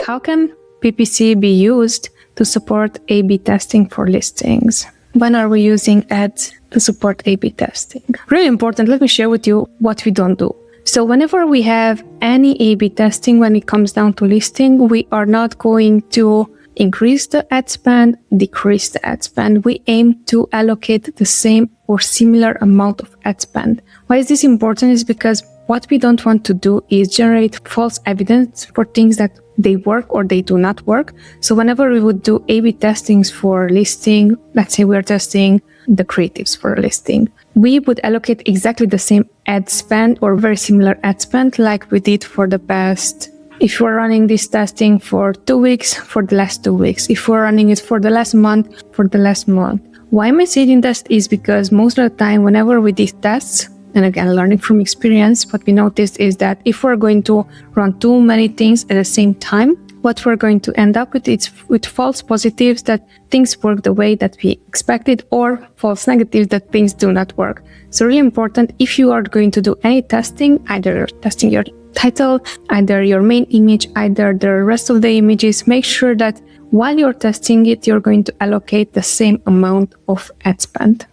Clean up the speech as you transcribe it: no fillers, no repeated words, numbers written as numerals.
How can PPC be used to support A/B testing for listings? When are we using ads to support A/B testing? Really important, let me share with you what we don't do. So whenever we have any A/B testing, when it comes down to listing, we are not going to increase the ad spend, decrease the ad spend. We aim to allocate the same or similar amount of ad spend. Why is this important? Is because what we don't want to do is generate false evidence for things that they work or they do not work. So whenever we would do A/B testings for listing, let's say we're testing the creatives for a listing, we would allocate exactly the same ad spend or very similar ad spend like we did for the past. If we're running this testing for 2 weeks, for the last 2 weeks. If we're running it for the last month, for the last month. Why am I saying this? Is because most of the time, whenever we did tests, and again, learning from experience, what we noticed is that if we're going to run too many things at the same time, what we're going to end up with is with false positives that things work the way that we expected, or false negatives that things do not work. So really important, if you are going to do any testing, either testing your title, either your main image, either the rest of the images, make sure that while you're testing it, you're going to allocate the same amount of ad spend.